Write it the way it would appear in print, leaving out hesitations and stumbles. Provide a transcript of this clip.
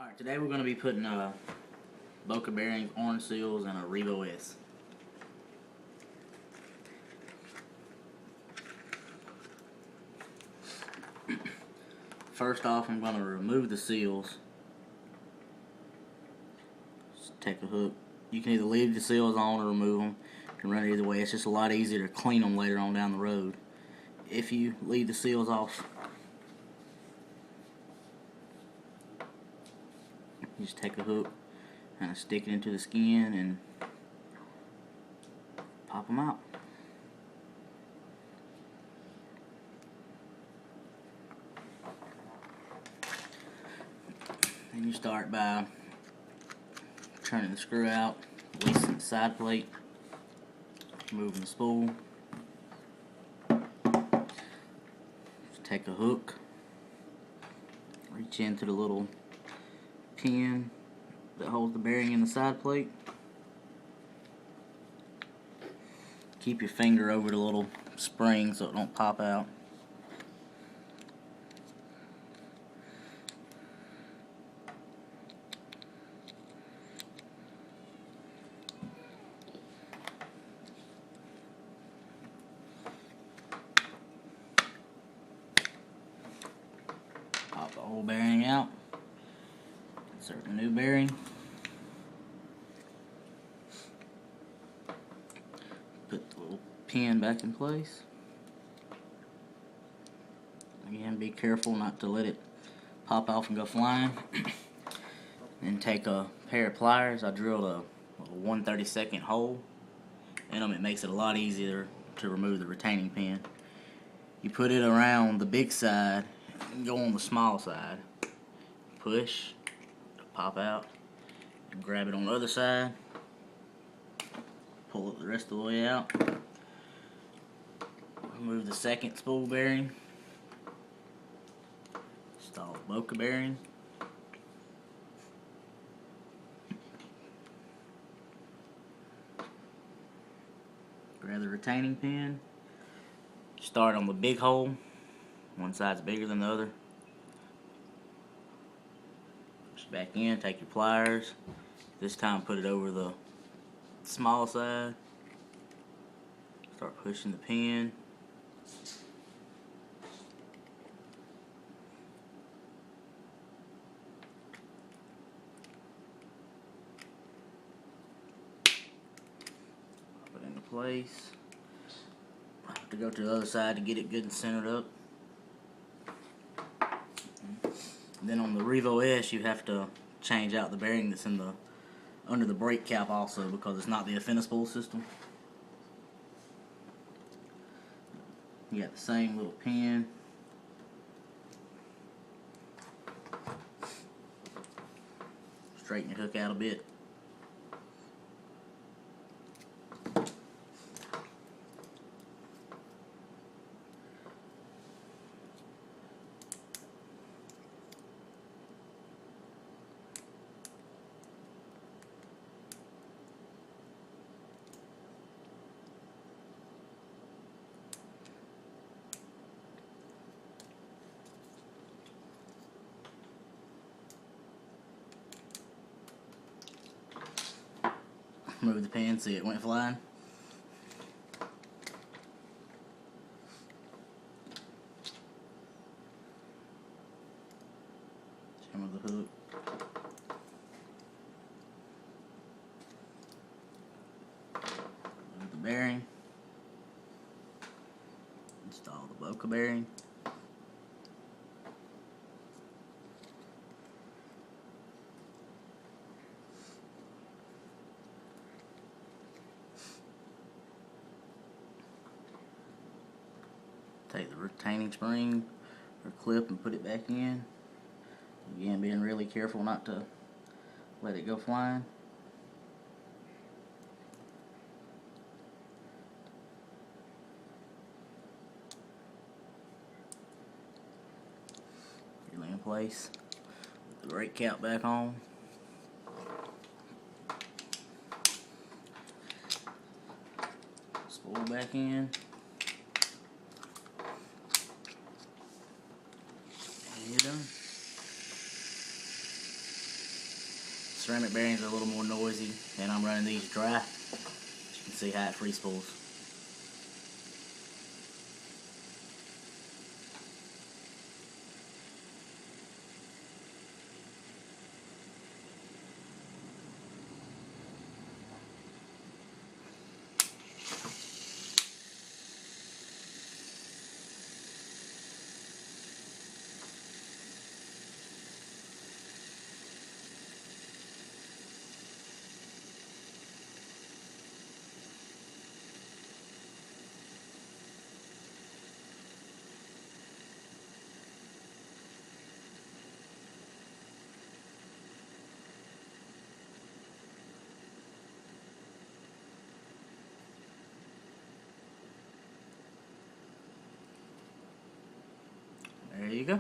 Alright, today we're going to be putting boca bearings, orange seals, and a Revo S. First off, I'm going to remove the seals. Just take a hook. You can either leave the seals on or remove them. You can run it either way. It's just a lot easier to clean them later on down the road. If you leave the seals off, you just take a hook, kind of stick it into the skin and pop them out. Then you start by turning the screw out, releasing the side plate, moving the spool. Just take a hook, reach into the little pin that holds the bearing in the side plate. Keep your finger over the little spring so it don't pop out. Pop the old bearing out. Insert the new bearing. Put the little pin back in place. Again, be careful not to let it pop off and go flying. Then take a pair of pliers. I drilled a 1/32 hole in them. It makes it a lot easier to remove the retaining pin. You put it around the big side and go on the small side. Push, pop out, and grab it on the other side. Pull it the rest of the way out. Remove the second spool bearing. Install the boca bearing. Grab the retaining pin. Start on the big hole. One side's bigger than the other. Push back in, take your pliers. This time put it over the small side. Start pushing the pin. Pop it into place. I have to go to the other side to get it good and centered up. And then on the Revo S, you have to change out the bearing that's in the under the brake cap also, because it's not the Affinity spool system. You got the same little pin. Straighten your hook out a bit. Move the pin, see it went flying. Hammer the hook. Move the bearing. Install the boca bearing. Take the retaining spring or clip and put it back in. Again, being really careful not to let it go flying. Get it in place. Put the brake cap back on. Spool back in. And you're done. ceramic bearings are a little more noisy, and I'm running these dry. You can see how it free spools. There you go.